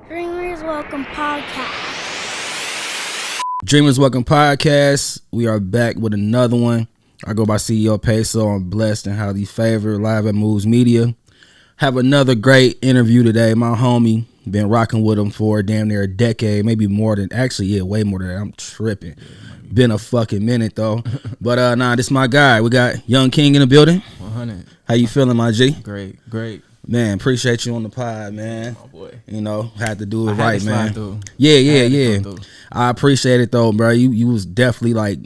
Dreamers Welcome Podcast. Dreamers Welcome Podcast. We are back with another one. I go by CEO PESO. I'm blessed and highly favored. Live at Moves Media. Have another great interview today. My homie, been rocking with him for damn near a decade, maybe more than, actually, yeah, way more than that. I'm tripping. Been a fucking minute though. But this is my guy. We got RealYungKing in the building. 100. How you feeling, my G? Great. Man, appreciate you on the pod, man. Oh boy. You know, had to do it I had right, to man. slide through. Yeah. I appreciate it though, bro. You was definitely like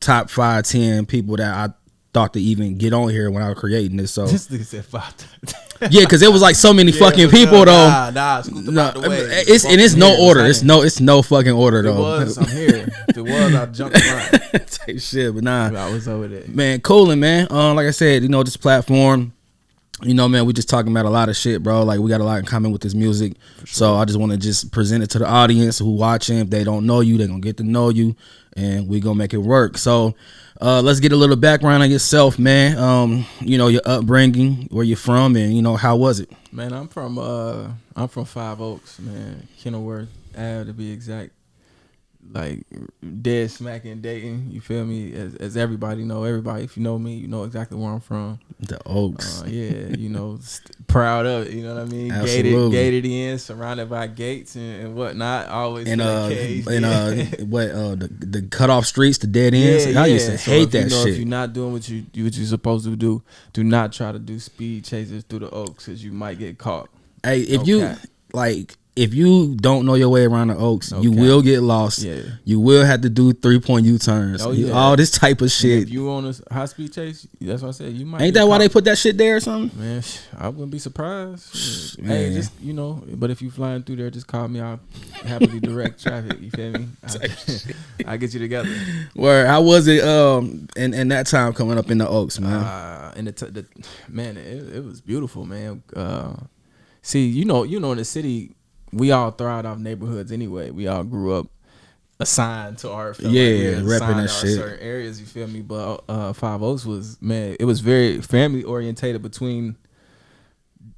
top 5, 10 people that I thought to even get on here when I was creating this. So This nigga said 5. yeah, because it was like so many fucking people though. Scoot them out the way. It's no order. It's no fucking order though. If it was, I'm here. If it was, I'd jump around. Type shit, but nah. I was over there. Man, coolin', man. Like I said, you know, this platform, you know, man, we just talking about a lot of shit, bro. Like, we got a lot in common with this music. Sure. So I just want to just present it to the audience who watching. If they don't know you, they're going to get to know you, and we going to make it work. So let's get a little background on yourself, man. You know, your upbringing, where you're from, and, you know, how was it? Man, I'm from Five Oaks, man. Kenilworth Ave, to be exact. Like, dead smack in Dayton, you feel me? As everybody know, if you know me, you know exactly where I'm from. The Oaks. Yeah, you know, proud of it, you know what I mean? Absolutely. Gated in, surrounded by gates and whatnot. Always and the cut off streets, the dead ends. I used to hate that shit. If you're not doing what you're supposed to do not try to do speed chases through the Oaks, because you might get caught. Hey, if you don't know your way around the Oaks, you will get lost. Yeah. You will have to do 3-point U-turns. All this type of shit. And if you on a high speed chase, that's what I said. You might. Ain't that why they put that shit there or something? Man, I wouldn't be surprised. Man. Hey, just, you know, but if you flying through there, just call me. I'll happily direct traffic. You feel me? I'll get you together. Where how was it? In that time coming up in the Oaks, man. Man, it was beautiful, man. See, you know, in the city, we all thrived off neighborhoods anyway. We all grew up assigned to our repping that shit. Certain areas, you feel me? But Five Oaks was, man, it was very family orientated between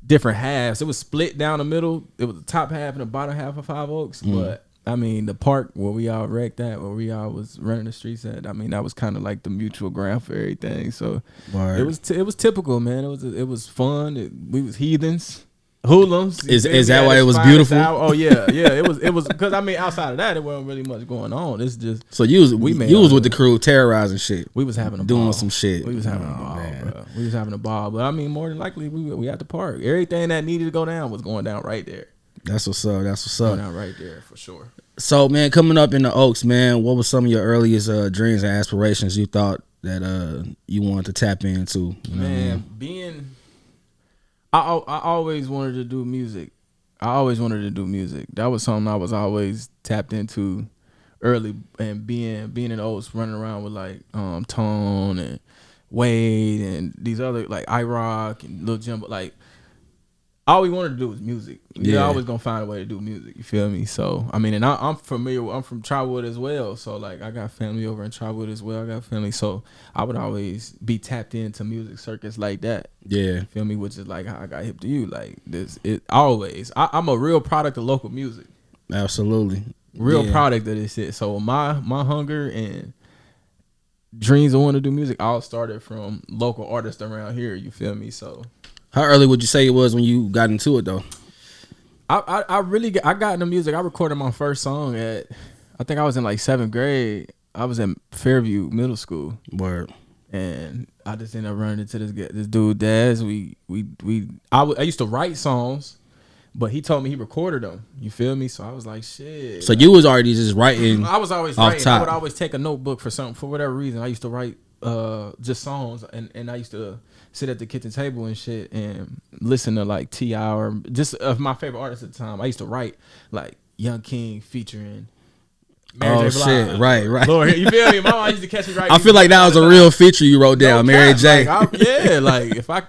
different halves. It was split down the middle. It was the top half and the bottom half of Five Oaks. But I mean, the park where we all wrecked at, where we all was running the streets at, I mean, that was kind of like the mutual ground for everything. So it was typical, man. It was fun. We was heathens. Hoodlums. Is that why it was beautiful? Yeah. It was because I mean, outside of that, it wasn't really much going on. It's just so you was with the crew terrorizing shit. We was having doing some shit. We was having a ball, bro. We was having a ball, but I mean, more than likely, we at the park. Everything that needed to go down was going down right there. That's what's up. Going down right there for sure. So, man, coming up in the Oaks, man, what was some of your earliest dreams and aspirations you thought that you wanted to tap into? You know man, I always wanted to do music. That was something I was always tapped into early, and being in Oaks, running around with like Tone and Wade and these other like iRock and Lil Jimbo. Like, all we wanted to do was music. You're always gonna find a way to do music. You feel me? So I mean, and I'm familiar. I'm from Trotwood as well. So like, I got family over in Trotwood as well. I got family, so I would always be tapped into music circuits like that. Yeah, you feel me? Which is like how I got hip to you. Like this, I'm a real product of local music. Absolutely, real product of this shit. So my hunger and dreams of wanting to do music all started from local artists around here. You feel me? So. How early would you say it was when you got into it though? I got into music. I recorded my first song I think I was in like 7th grade. I was in Fairview Middle School. Word. And I just ended up running into this dude, Daz. I used to write songs, but he told me he recorded them. You feel me? So I was like, shit. So you was already just writing. I was always writing. Top. I would always take a notebook for something, for whatever reason. I used to write just songs, and I used to sit at the kitchen table and shit and listen to like T.I. or just of my favorite artists at the time. I used to write like RealYungKing featuring Mary J. Blige. Shit, right. Lord, you feel me? My mom used to catch me right. I feel like that was a real feature you wrote down, Mary J. Like if I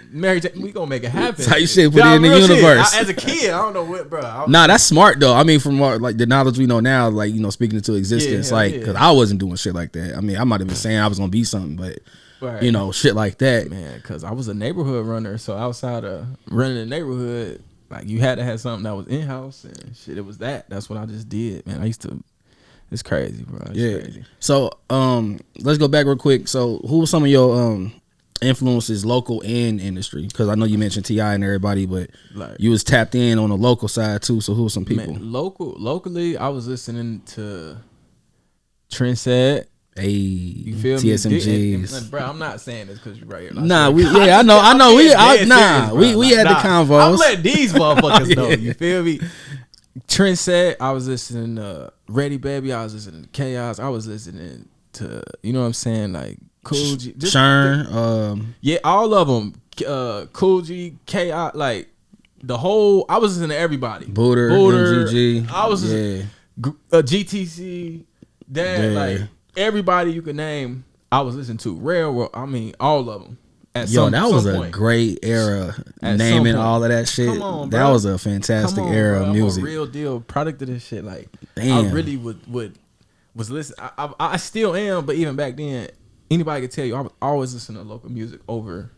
Mary J, we gonna make it happen. That's how you should put it in the universe. As a kid, I don't know what, bro. Nah, that's smart though. I mean, from like the knowledge we know now, like, you know, speaking into existence, because I wasn't doing shit like that. I mean, I might have been saying I was gonna be something, but you know, shit like that, man. Because I was a neighborhood runner, so outside of running the neighborhood, Like you had to have something that was in house and shit. It was that. That's what I just did, man. I used to. It's crazy, bro. It's crazy. So let's go back real quick. So who were some of your influences, local and industry? Because I know you mentioned T.I. and everybody, but Like, you was tapped in on the local side too. So who were some people? man, locally, I was listening to Trent Said. Hey, You feel TSMGs. me? Bro, I'm not saying this because you're right here. Nah, I know. We had the convo. I'm letting these motherfuckers know. You feel me? Trent Said, I was listening to Ready Baby. I was listening to Chaos. I was listening to, you know what I'm saying, like Cool G, Churn. Yeah, all of them. Cool G, Chaos, like the whole. I was listening to everybody. Booter, MGG. I was GTC. Like everybody you could name. I was listening to Railroad. I mean, all of them. That was a great era. Naming all of that shit. On, that was a fantastic era of music. I'm a real deal product of this shit. Like, damn. I really was listening. I still am, but even back then, anybody could tell you I was always listening to local music over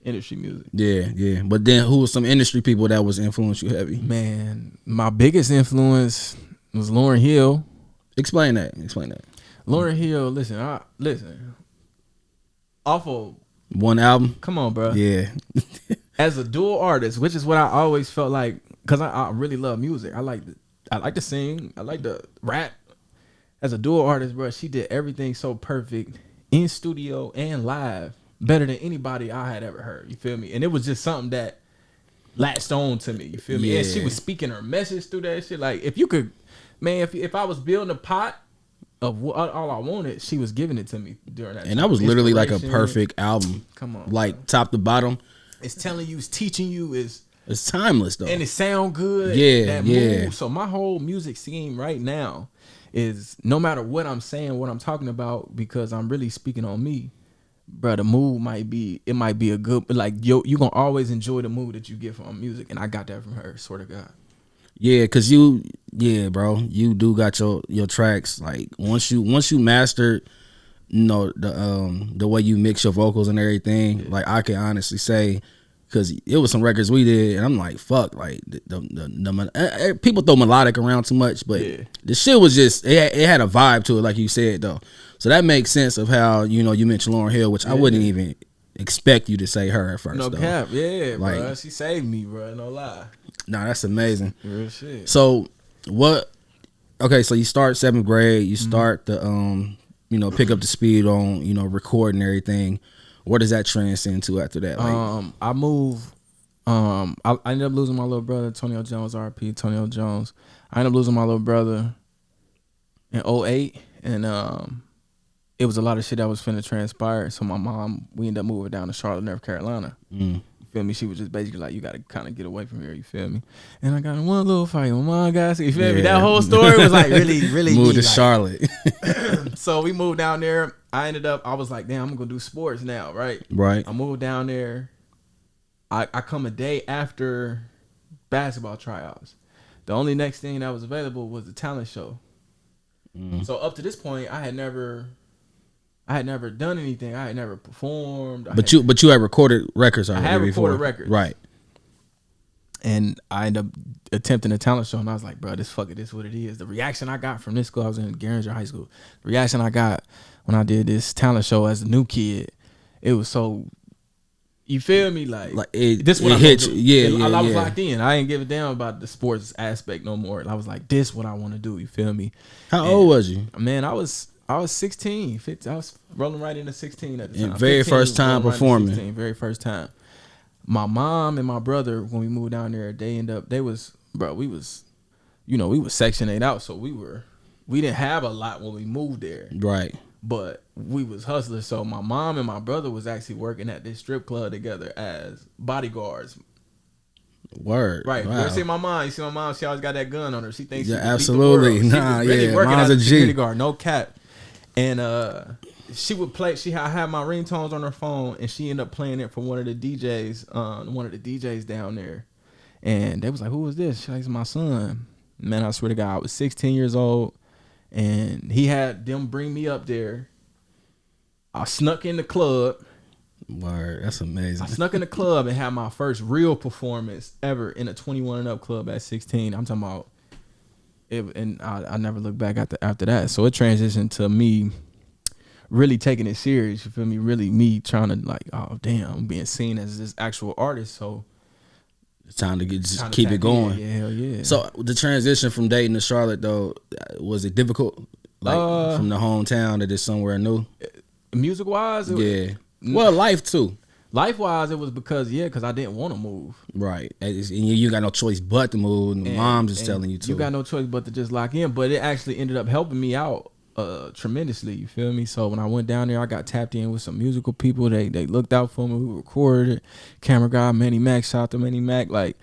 industry music. Yeah. But then who were some industry people that was influenced you heavy? Man, my biggest influence was Lauryn Hill. Explain that. Lauryn Hill, listen. Off of one album. Come on, bro. Yeah. As a dual artist, which is what I always felt like, because I really love music. I like to sing. I like to rap. As a dual artist, bro, she did everything so perfect in studio and live, better than anybody I had ever heard. You feel me? And it was just something that latched on to me. You feel me? Yeah. And she was speaking her message through that shit. Like, if you could, man, if I was building a pot of all I wanted, she was giving it to me during that. And that was literally like a perfect album. Come on, like bro. Top to bottom. It's telling you, it's teaching you, it's timeless though, and it sound good. Yeah. Move. So my whole music scheme right now is no matter what I'm saying, what I'm talking about, because I'm really speaking on me, bro. The mood might be a good, like you gonna always enjoy the mood that you get from music, and I got that from her. Swear to God. Yeah, cause bro, you do got your tracks. Like once you mastered, the way you mix your vocals and everything. Like I can honestly say, cause it was some records we did, and I'm like, fuck, like the people throw melodic around too much, but the shit was just it had a vibe to it, like you said though. So that makes sense of how you mentioned Lauryn Hill, which I wouldn't even expect you to say her at first. No though. cap, yeah, like, bro. She saved me, bro. No lie. Nah, that's amazing. Real shit. So what? Okay, so you start 7th grade. You start to pick up the speed on recording everything. What does that transcend to after that? Like, I moved. I ended up losing my little brother, Tonio Jones, RP Tonio Jones. I ended up losing my little brother in 2008, and it was a lot of shit that was finna transpire. So my mom, we ended up moving down to Charlotte, North Carolina. You feel me? She was just basically like, you got to kind of get away from here. You feel me? And I got in one little fight with my guys. You feel me? That whole story was like really, really moved to like, Charlotte. So we moved down there. I was like, damn, I'm gonna do sports now, right? Right. I moved down there. I come a day after basketball tryouts. The only next thing that was available was the talent show. So up to this point, I had never done anything. I had never performed. But you had recorded records already. I had recorded before. records. Right. And I ended up attempting a talent show, and I was like, bro, this is what it is. The reaction I got from this school, I was in Garinger High School. The reaction I got when I did this talent show as a new kid, it was so, you feel me? Like this what it I'm hit gonna do. you. I was locked in. I ain't give a damn about the sports aspect no more. I was like, this what I want to do. You feel me? How old was you? Man, I was 16, 15. I was rolling right into 16 at the time. Very first time performing. 16, very first time. My mom and my brother, when we moved down there, we was Section 8 out, so we didn't have a lot when we moved there. Right. But we was hustlers, so my mom and my brother was actually working at this strip club together as bodyguards. Word. Right. Wow. You see my mom, she always got that gun on her. She thinks she absolutely. Beat the world. She was really working Mom's as a a security G. guard, no cap. And she would play. I had my ringtones on her phone, and she ended up playing it for one of the DJs down there. And they was like, "Who was this?" She's like, "It's my son." Man, I swear to God, I was 16 years old, and he had them bring me up there. I snuck in the club. Word, that's amazing. I snuck in the club and had my first real performance ever in a 21 and up club at 16. I'm talking about it, and I never looked back after that. So it transitioned to me really taking it serious. You feel me? Really me trying to like, oh damn, I'm being seen as this actual artist. So it's time to keep it going. Yeah, hell yeah. So the transition from Dayton to Charlotte though, was it difficult? Like from the hometown to just somewhere new? Music wise, yeah. Well, life too. Life wise, it was because I didn't want to move. Right, and you got no choice but to move. And mom's just telling you to. You got no choice but to just lock in. But it actually ended up helping me out tremendously. You feel me? So when I went down there, I got tapped in with some musical people. They looked out for me. We recorded it. Camera guy Manny Mac, shout out to Manny Mac. Like,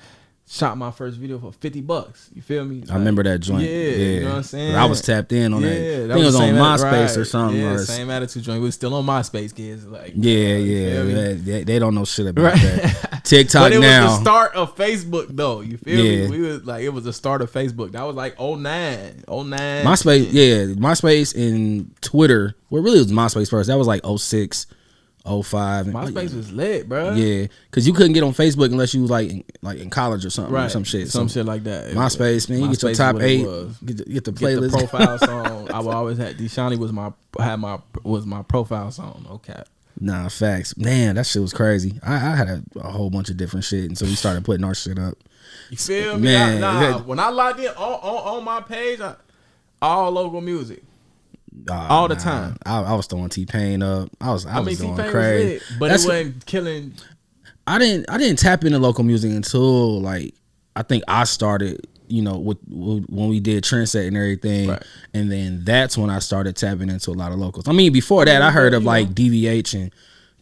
shot my first video for $50. You feel me? Like, I remember that joint. Yeah, you know what I'm saying? I was tapped in on that. I think it was on MySpace or something. Yeah, same attitude joint. We was still on MySpace, kids. Like, they don't know shit about that. TikTok but it now. was the start of Facebook though. You feel me? We was like, it was the start of Facebook. That was like 09. MySpace, MySpace and Twitter. Well, really it was MySpace first. That was like 06. 05. MySpace was lit, bro. Yeah, because you couldn't get on Facebook unless you was like in college or something, right? Or some shit like that. MySpace, man, you get your top 8, get the playlist, get the profile song. I would always have Deshani was my profile song. No cap. Nah, facts, man. That shit was crazy. I had a whole bunch of different shit, and so we started putting our shit up. You feel me? Man, when I logged in on my page, all local music. All the time. I was throwing T-Pain up. I was going T-Pain crazy. Was lit, but it wasn't killing. I didn't tap into local music until like I think I started, with when we did Trendset and everything, right. And then that's when I started tapping into a lot of locals. I mean, before that, I heard of like DVH and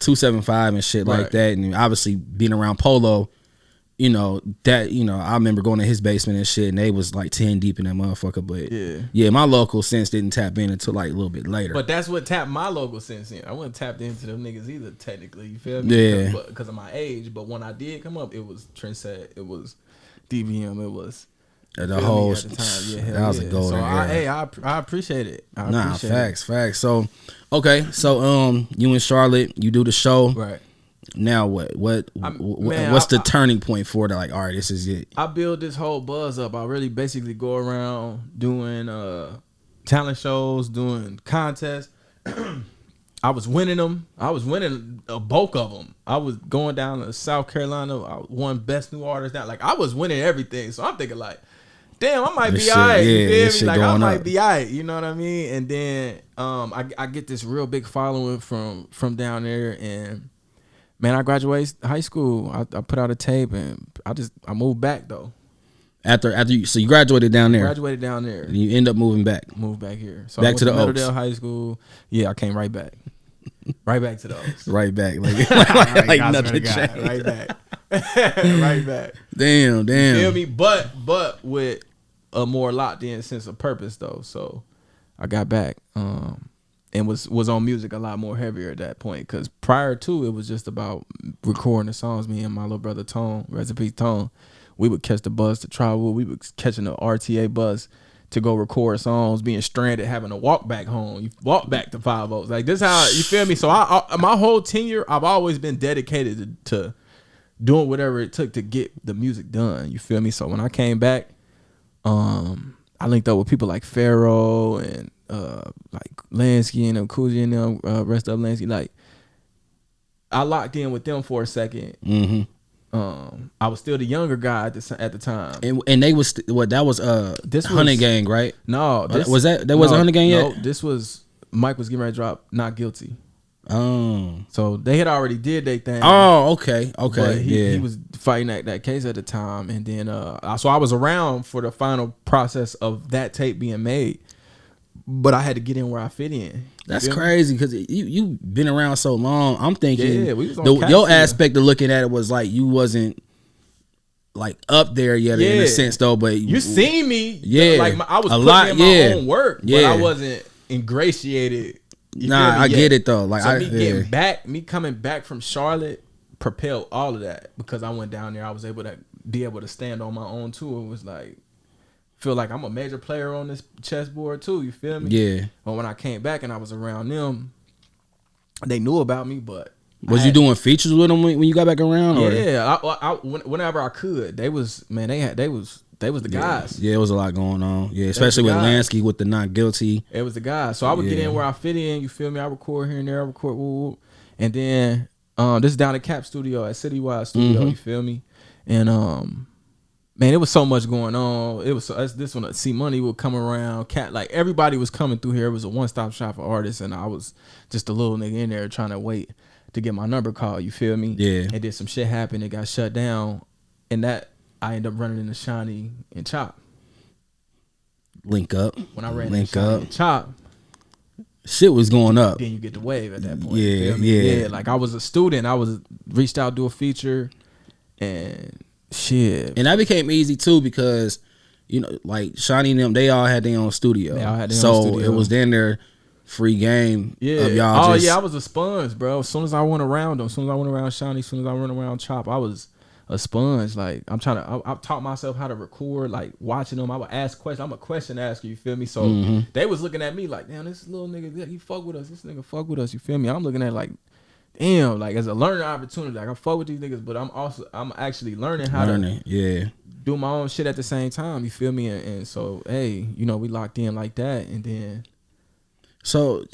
275 and shit like that, and obviously being around Polo. I remember going to his basement and shit, and they was like 10 deep in that motherfucker. But yeah, my local sense didn't tap in until like a little bit later. But that's what tapped my local sense in. I wasn't tapped into them niggas either, technically. You feel me? Yeah. Because of my age. But when I did come up, it was Trendset, it was DVM, it was the whole. At the time. Yeah, that was a golden era. I appreciate it. Facts. So, okay, so you in Charlotte, you do the show, right? Now what? What's the turning point for the like? All right, this is it. I build this whole buzz up. I really basically go around doing talent shows, doing contests. I was winning them. I was winning a bulk of them. I was going down to South Carolina. I won Best New Artist. Now, like I was winning everything. So I'm thinking like, damn, I might be alright. You feel me? Like I might be alright. You know what I mean? And then I get this real big following from down there and. Man, I graduated high school. I put out a tape and I moved back though. After you graduated down there. Graduated down there. And you end up moving back. Moved back here. So back I went to the Meadowdale High School. Yeah, I came right back. Right back to the Oaks. Right back. Like nothing changed. Right back. Right back. Damn. You feel me? But with a more locked in sense of purpose though. So I got back. And was on music a lot more heavier at that point. Because prior to, it was just about recording the songs. Me and my little brother Tone, recipe Tone, we would catch the bus to travel. We was catching the RTA bus to go record songs, being stranded, having to walk back home. You walk back to 5 Oaks. Like this how, you feel me? So I my whole tenure, I've always been dedicated to doing whatever it took to get the music done. You feel me? So when I came back, I linked up with people like Pharaoh and like Lansky and Coogee and them, rest of Lansky. Like I locked in with them for a second. Mm-hmm. I was still the younger guy at the time, and they was that was this Hunter Gang, right? No, wasn't Hunter Gang yet? No, this was Mike was getting ready to drop Not Guilty. Oh, so they had already did their thing. Oh, okay. But he was fighting that case at the time, and then so I was around for the final process of that tape being made. But I had to get in where I fit in. That's crazy because you been around so long. I'm thinking we was on your aspect of looking at it was like you wasn't like up there yet in a sense though. But you seen me, like I was putting in my own work, but I wasn't ingratiated. I get it though. Like so me coming back from Charlotte propelled all of that because I went down there. I was able to stand on my own too. It was like. Feel like I'm a major player on this chessboard too. You feel me? Yeah. But when I came back and I was around them, they knew about me, but Was you doing features with them when you got back around? Or? Yeah, whenever I could, they was the guys. Yeah, it was a lot going on. Yeah, especially with Lansky with the not guilty. It was the guys. So I would get in where I fit in. You feel me? I record here and there. I record, woo, and then this is down at Cap Studio at Citywide Studio. You feel me? And man, it was so much going on. It was this one. C Money would come around. Cat, like everybody was coming through here. It was a one-stop shop for artists, and I was just a little nigga in there trying to wait to get my number called. You feel me? Yeah. And then some shit happened. It got shut down, and that I ended up running into Shawnee and Chop. Link up. When I ran into Shawnee and Chop, shit was going up. Then you get the wave at that point. Yeah. Like I was a student. I was reached out to do a feature, and shit. And that became easy too because, you know, like Shawnee and them, they all had their own studio. So it was then their free game of y'all. I was a sponge, bro. As soon as I went around them, as soon as I went around Shawnee, as soon as I went around Chop, I was a sponge. Like I taught myself how to record, like watching them. I would ask questions. I'm a question asker, you feel me? So they was looking at me like, damn, this little nigga, he fuck with us. This nigga fuck with us, you feel me? I'm looking at it like, damn, like as a learning opportunity, like I fuck with these niggas, but I'm actually learning how to do my own shit at the same time. You feel me? And so, hey, you know, we locked in like that, and then. So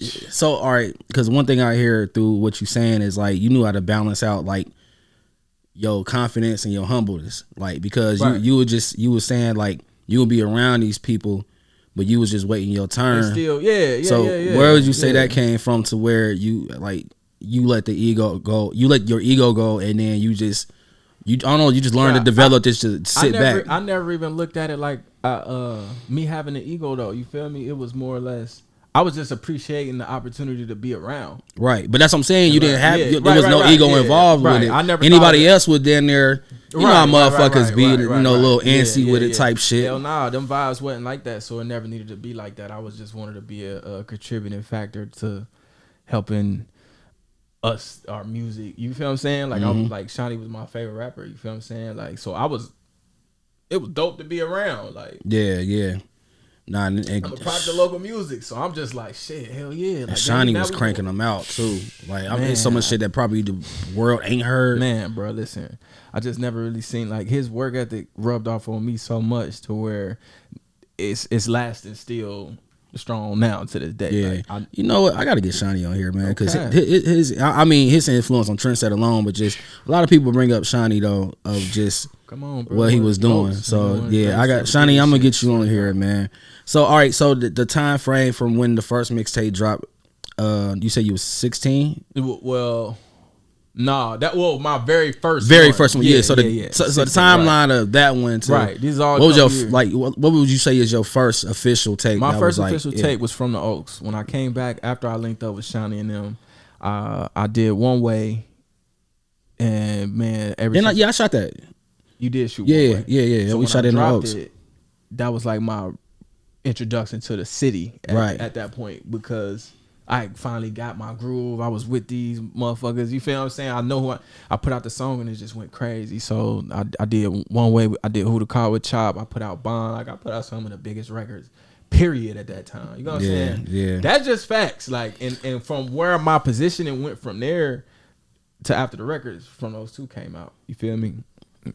all right, because one thing I hear through what you saying is like you knew how to balance out like your confidence and your humbleness, like because you were saying like you would be around these people, but you was just waiting your turn. And still, So where would you say that came from to where you like? You let the ego go. You let your ego go, and then you just learn to develop this to sit back. I never even looked at it like me having an ego though. You feel me? It was more or less. I was just appreciating the opportunity to be around. Right, but that's what I'm saying. You didn't have there was no ego involved with it. I never. Anybody else would then there. You know how motherfuckers be, you know, a little antsy with it type shit. Hell nah, them vibes wasn't like that, so it never needed to be like that. I was just wanted to be a contributing factor to helping us, our music. You feel what I'm saying? Like I was like Shawnee was my favorite rapper. You feel what I'm saying? Like so it was dope to be around. Like yeah. Nah, I'm a product of local music, so I'm just like shit. Hell yeah! Like, Shawnee was cranking them out too. Like I mean, so much shit that probably the world ain't heard. Man, bro, listen, I just never really seen like his work ethic rubbed off on me so much to where it's lasting still strong now to this day. Yeah, like, you know what? I got to get Shawnee on here, man, because his influence on Trendset alone, but just a lot of people bring up Shawnee though of just come on, bro, what he was doing. So yeah, I got Shawnee. I'm gonna get you on here, man. So all right, so the time frame from when the first mixtape dropped, you said you was 16. Well, nah, my very first one. Yeah. So the timeline of that one, These all. What was your like? What would you say is your first official tape? My first official tape was from the Oaks. When I came back after I linked up with Shawnee and them, I did One Way, and man, I shot that. You did shoot. Yeah. So we shot it in the Oaks. That was like my introduction to the city at that point, because I finally got my groove. I was with these motherfuckers. You feel what I'm saying? I know who I put out the song and it just went crazy. So I did One Way. I did Who the Car with Chop. I put out Bond. Like I put out some of the biggest records, period, at that time. You know what I'm saying? Yeah. That's just facts. Like and from where my positioning went from there to after the records from those two came out. You feel me?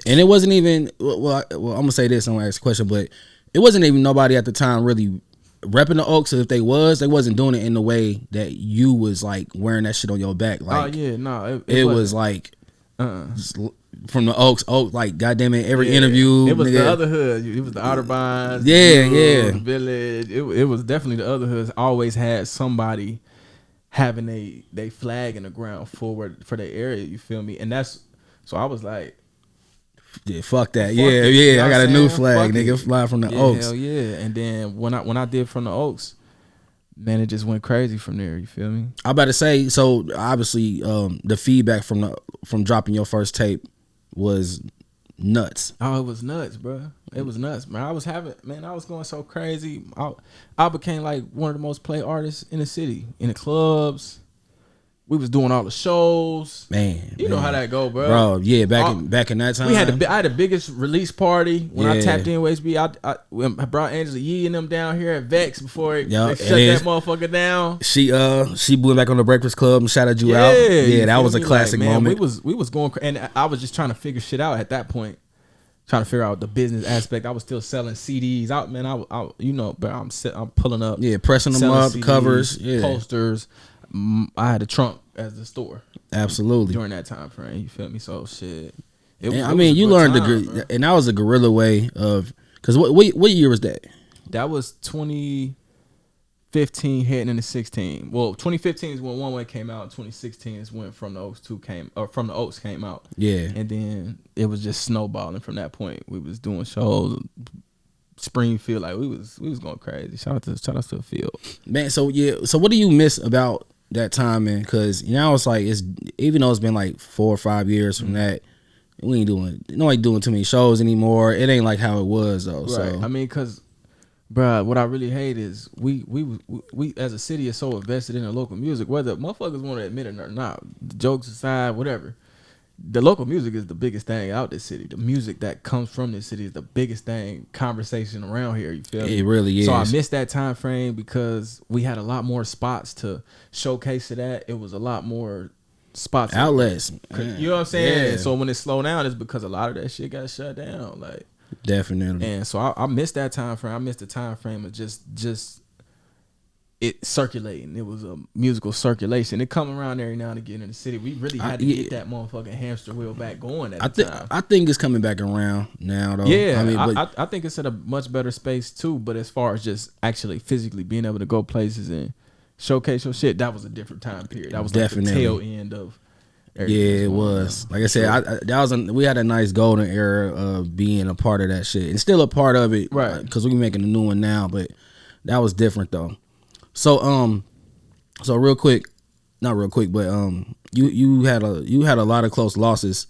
And it wasn't even well I'm gonna say this. I'm gonna ask a question, but it wasn't even nobody at the time really repping the Oaks. They wasn't doing it in the way that you was like wearing that shit on your back. Like, it was like from the Oaks, like goddamn it, every interview. It was the other hood. It was the Outerbines. Village. It was definitely the other hoods. Always had somebody having they flag in the ground forward for their area. You feel me? And that's so I was like. Yeah, fuck that. I got a new flag, nigga. Fly from the Oaks. Hell yeah. And then when I did from the Oaks, man, it just went crazy from there. You feel me? I about to say, so obviously, the feedback from dropping your first tape was nuts. Oh, it was nuts, bro. It was nuts, man. I was going so crazy. I became like one of the most played artists in the city, in the clubs. We was doing all the shows. Man, you know how that go, bro. Bro, yeah, back in that time. I had the biggest release party when I tapped in with HB. I brought Angela Yee and them down here at Vex before they shut that motherfucker down. She blew back on the Breakfast Club and shouted you out. Yeah, that was a classic moment. We was going, and I was just trying to figure shit out at that point. Trying to figure out the business aspect. I was still selling CDs out, man. I you know, but I'm pulling up, pressing them up, CDs, covers, posters. I had a trunk as the store, absolutely, during that time frame. You feel me? So shit. You learned and that was a guerrilla way of, because what year was that? That was 2015 heading into 16. Well, 2015 is when One Way came out. 2016 is when From the Oaks came out. Yeah, and then it was just snowballing from that point. We was doing shows. Springfield, like we was going crazy. Shout out to the field, man. So what do you miss about that time, man? Because it's like, it's, even though it's been like 4 or 5 years from that, we ain't doing too many shows anymore. It ain't like how it was though. Right. So I mean, because, bruh, what I really hate is we as a city is so invested in the local music, whether motherfuckers want to admit it or not. Jokes aside, whatever. The local music is the biggest thing out this city. The music that comes from this city is the biggest thing, conversation around here. You feel me? It really is. So I missed that time frame because we had a lot more spots to showcase it at. It was a lot more spots, outlets. You know what I'm saying? Yeah. So when it slowed down, it's because a lot of that shit got shut down. Like, definitely. And so I missed that time frame. I missed the time frame of just it circulating. It was a musical circulation. It come around every now and again in the city. We really had to get that motherfucking hamster wheel back going at the time. I think it's coming back around now, though. Yeah, I think it's at a much better space too. But as far as just actually physically being able to go places and showcase your shit, that was a different time period. That was definitely like the tail end of. Yeah, it was. Like I said, we had a nice golden era of being a part of that shit, and still a part of it, right? Because we're making a new one now, but that was different though. So real quick, not real quick, but you had a lot of close losses,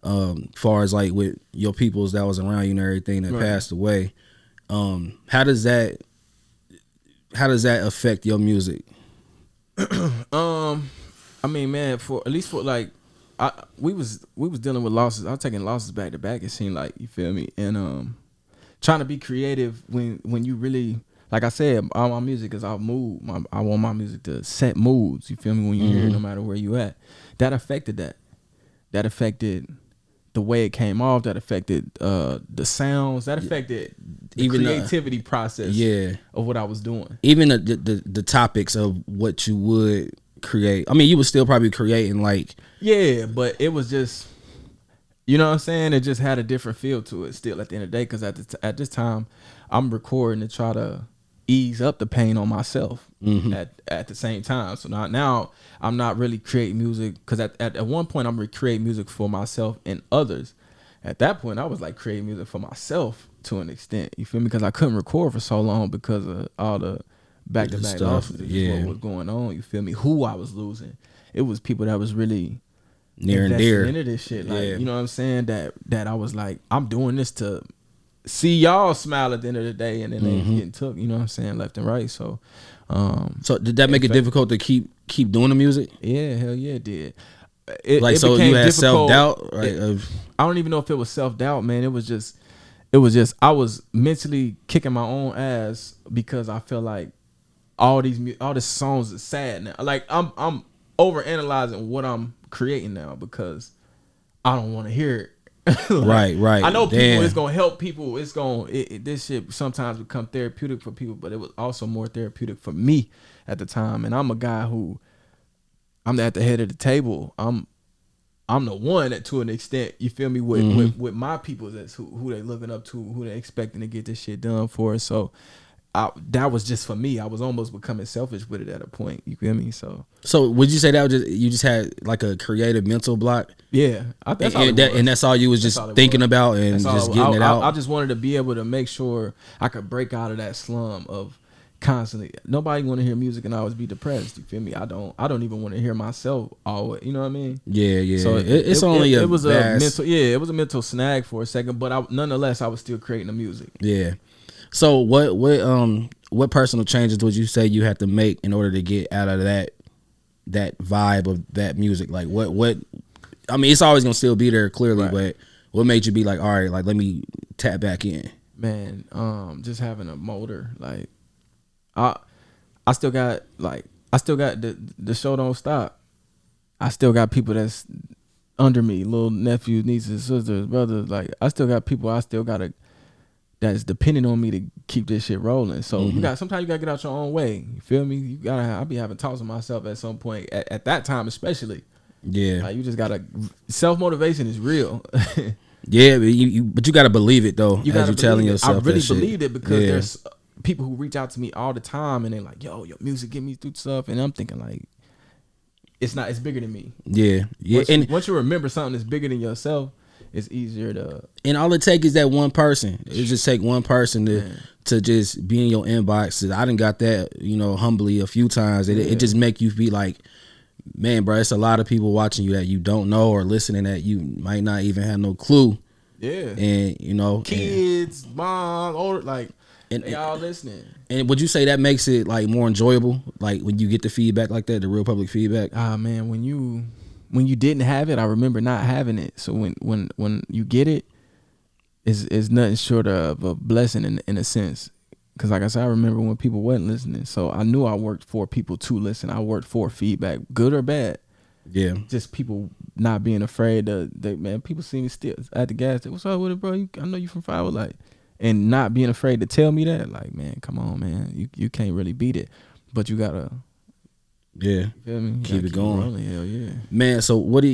far as like with your peoples that was around you and everything that passed away. How does that affect your music? I mean, man, we was dealing with losses. I was taking losses back to back. It seemed like, you feel me, and trying to be creative when you really. Like I said, all my music is off mood. I want my music to set moods. You feel me? When you hear it, no matter where you at. That affected that. That affected the way it came off. That affected the sounds. That affected the creativity process of what I was doing. Even the topics of what you would create. I mean, you were still probably creating like. Yeah, but it was just, you know what I'm saying? It just had a different feel to it still at the end of the day. Because at this time, I'm recording to try to ease up the pain on myself at the same time. So now I'm not really creating music, because at one point I'm creating music for myself and others. At that point I was like creating music for myself to an extent, you feel me, because I couldn't record for so long because of all the back-to-back losses. What was going on, you feel me, who I was losing. It was people that was really near and dear into this shit, like, you know what I'm saying, that I was like, I'm doing this to see y'all smile at the end of the day, and then they getting took, you know what I'm saying, left and right. So so did that make it difficult to keep doing the music? Yeah, hell yeah, it did. So you had self-doubt, right? I don't even know if it was self-doubt, man. It was just I was mentally kicking my own ass because I feel like all these songs are sad now. Like I'm over analyzing what I'm creating now because I don't want to hear it. Like, right. I know people. It's gonna help people. It's gonna this shit sometimes become therapeutic for people, but it was also more therapeutic for me at the time. And I'm a guy who, I'm at the head of the table. I'm the one that, to an extent, you feel me, with my people, that's who they looking up to, who they expecting to get this shit done for. So that was just for me. I was almost becoming selfish with it at a point. You feel me? So would you say that was you just had like a creative mental block? Yeah, I think and that's all you was just thinking about and just getting it out. I just wanted to be able to make sure I could break out of that slum of constantly. Nobody want to hear music and always be depressed. You feel me? I don't even want to hear myself always. You know what I mean? Yeah. So it was a mental snag for a second, but nonetheless I was still creating the music. Yeah. So what personal changes would you say you had to make in order to get out of that that vibe of that music? Like what? I mean, it's always gonna still be there clearly, but what made you be like, all right, like let me tap back in? Man, just having a motor. Like I still got the show don't stop. I still got people that's under me, little nephews, nieces, sisters, brothers. Like I still got people that's depending on me to keep this shit rolling. So sometimes you gotta get out your own way. You feel me? I'll be having talks with myself at some point at that time, especially. Yeah. Like you just gotta, self-motivation is real. Yeah, but you gotta believe it though. As you're telling yourself, I really that shit. believed it because there's people who reach out to me all the time and they're like, yo, your music get me through stuff, and I'm thinking like, it's bigger than me. Yeah. Once you remember something that's bigger than yourself, it's easier to. And all it takes is that one person. It just take one person to just be in your inbox. I done got that, humbly a few times. It just make you be like, man, bro, it's a lot of people watching you that you don't know or listening that you might not even have no clue. Yeah. And kids, mom, older, like they all listening. And would you say that makes it like more enjoyable, like when you get the feedback like that, the real public feedback? Ah, man, when you didn't have it, I remember not having it. So when you get it, is nothing short of a blessing in a sense. Because like I said, I remember when people wasn't listening. So I knew I worked for people to listen. I worked for feedback, good or bad. Yeah. Just people not being afraid man, people see me still at the gas station. What's up with it, bro? I know you from Firewood, like, and not being afraid to tell me that. Like, man, come on, man. You can't really beat it. But you gotta you feel me? Keep it going. Rolling. Hell yeah. Man, so what do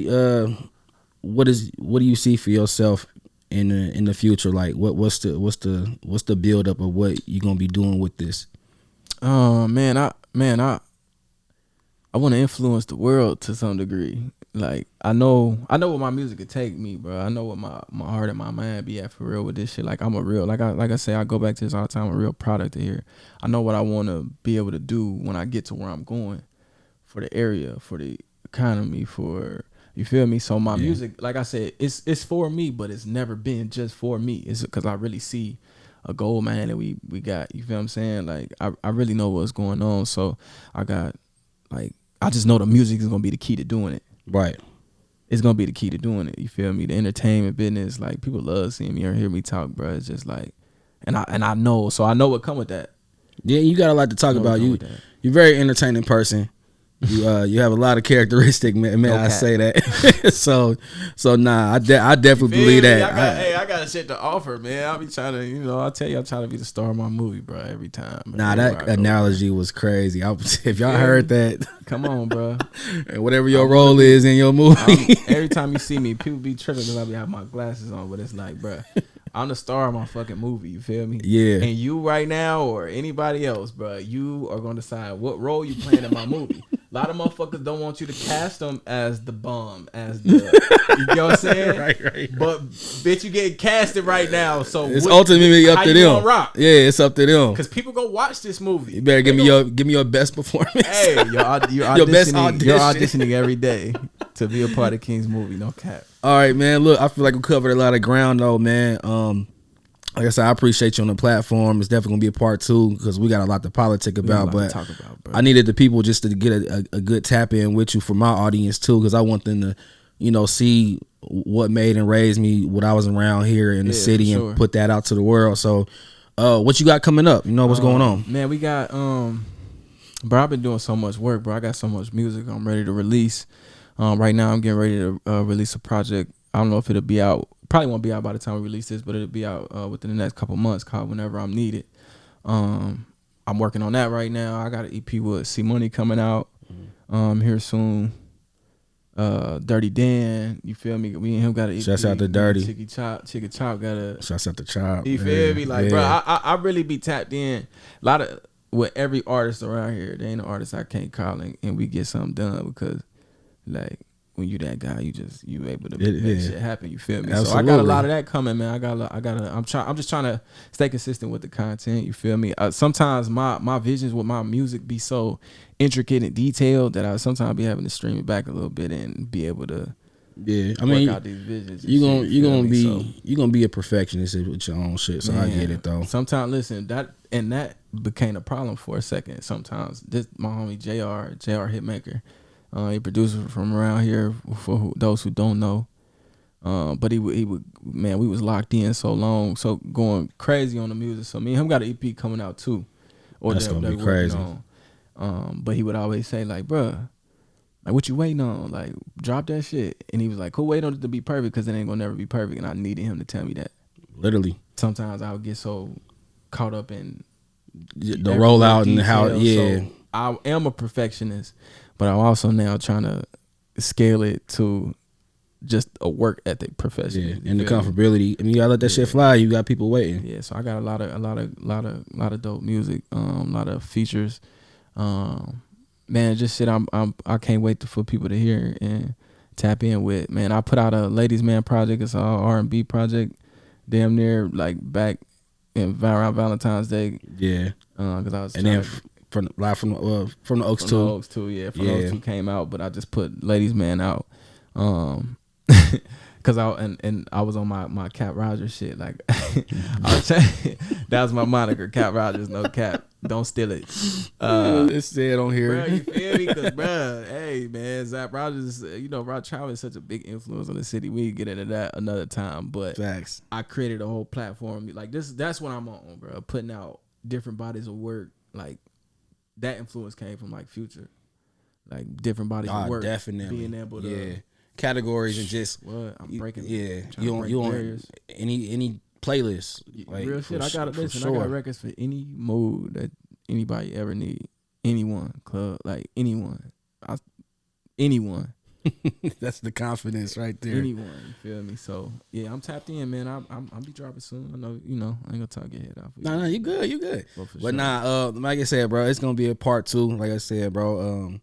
you see for yourself in the future? Like what's the build up of what you gonna be doing with this? Man, I want to influence the world to some degree. Like I know what my music could take me, bro. I know what my heart and my mind be at for real with this shit. Like I'm a real, like I say, I go back to this all the time. I'm a real product of here. I know what I want to be able to do when I get to where I'm going, for the area, for the economy, for, you feel me? So my music, like I said, it's for me, but it's never been just for me. It's because I really see a goal, man, that we got. You feel what I'm saying? Like I really know what's going on. So I just know the music is gonna be the key to doing it. Right. It's gonna be the key to doing it. You feel me? The entertainment business, like people love seeing me or hear me talk, bro. It's just like, and I know, so I know what come with that. Yeah, you got a lot to talk about. You're a very entertaining person. You have a lot of characteristics, man. I say that. so nah, I definitely believe that. I got shit to offer, man. I'll be trying to, I tell you, I'm trying to be the star of my movie, bro, every time. Bro. Nah, that analogy was crazy. If y'all heard that, come on, bro. And whatever your role is in your movie, every time you see me, people be tripping because I be having my glasses on, but it's like, bro, I'm the star of my fucking movie. You feel me? Yeah. And you right now or anybody else, bro, you are gonna decide what role you playing in my movie. A lot of motherfuckers don't want you to cast them as the bum, as the, you know what I'm saying? Right. But bitch, you get casted right now, so it's ultimately up to them. Rock? Yeah, it's up to them. Because people go watch this movie. You better give me your best performance. Hey, you're best audition. You're auditioning every day to be a part of King's movie. No cap. All right, man. Look, I feel like we covered a lot of ground, though, man. Like I said, I appreciate you on the platform. It's definitely gonna be a part 2 because we got a lot to politic about. But I needed the people just to get a good tap in with you for my audience too, because I want them to, see what made and raised me when I was around here in the city and put that out to the world. So, what you got coming up? What's going on? Man, we got bro, I've been doing so much work, bro. I got so much music I'm ready to release. Right now, I'm getting ready to release a project. I don't know if it'll be out. Probably won't be out by the time we release this, but it'll be out within the next couple months, called Whenever I'm Needed. I'm working on that right now. I got an EP with C Money coming out here soon. Dirty Dan, you feel me? We and him got an EP. Shouts out to Dirty. Chicky Chop got a. Shouts out to Chop. You feel me? Like, bro, I really be tapped in. A lot of, with every artist around here, there ain't an artist I can't call and we get something done because, like, when you that guy, you able to make shit happen. You feel me? Absolutely. So I got a lot of that coming, man. I'm just trying to stay consistent with the content. You feel me? Sometimes my visions with my music be so intricate and detailed that I sometimes be having to stream it back a little bit and be able to. Yeah, I mean, work out these visions. You gonna be a perfectionist with your own shit. So man, I get it though. Sometimes listen, that became a problem for a second. Sometimes my homie JR Hitmaker. He a producer from around here for those who don't know. But he would man, we was locked in so long, so going crazy on the music. So me and him got an EP coming out too. Or That's gonna be working crazy. on. But he would always say like, bruh, like what you waiting on? Like drop that shit. And he was like, cool, wait on it to be perfect because it ain't gonna never be perfect. And I needed him to tell me that. Literally. Sometimes I would get so caught up in the rollout and how, So I am a perfectionist, but I'm also now trying to scale it to just a work ethic profession. Yeah, and the comfortability. I mean, you gotta let that shit fly. You got people waiting. Yeah, so I got a lot of dope music, a lot of features. Man, just shit I can't wait for people to hear and tap in with. Man, I put out a Ladies Man project. It's all R&B project. Damn near like back around Valentine's Day. Yeah. Because I was and then from the Oaks too. From the Oaks too came out, but I just put Ladies Man out. Cause I was on my Cap Rogers shit. Like that was my moniker, Cap Rogers, no cap. Don't steal it. It's said on here. Bro, you feel me? Cause bro, hey man, Zach Rogers, Rod Travis is such a big influence on the city. We can get into that another time. But facts. I created a whole platform. Like that's what I'm on, bro. Putting out different bodies of work. Like that influence came from like Future. Like different bodies of work. Definitely. Being able to categories and just what I'm breaking. You on any playlist. Like, real shit. I got listen. Sure. I got records for any mood that anybody ever need. Anyone, club, like anyone. Anyone. That's the confidence right there. Anyone, you feel me? So yeah, I'm tapped in, man. I'll be dropping soon. I know, I ain't gonna talk your head off. No, you good. But sure. Like I said, bro, it's gonna be a part 2. Like I said, bro,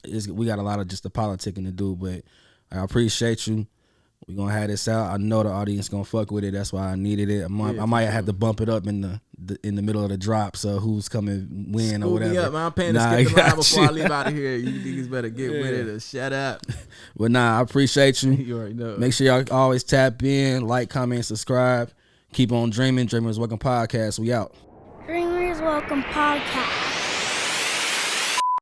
we got a lot of just the politicking to do, but I appreciate you. We're gonna have this out. I know the audience gonna fuck with it. That's why I needed it. I might have to bump it up in the middle of the drop. So who's coming win or whatever. Me up, man. I'm paying to skip the line before I leave out of here. You niggas better get with it or shut up. But I appreciate you. You already know. Make sure y'all always tap in, like, comment, subscribe. Keep on dreaming. Dreamers Welcome Podcast. We out. Dreamers Welcome Podcast.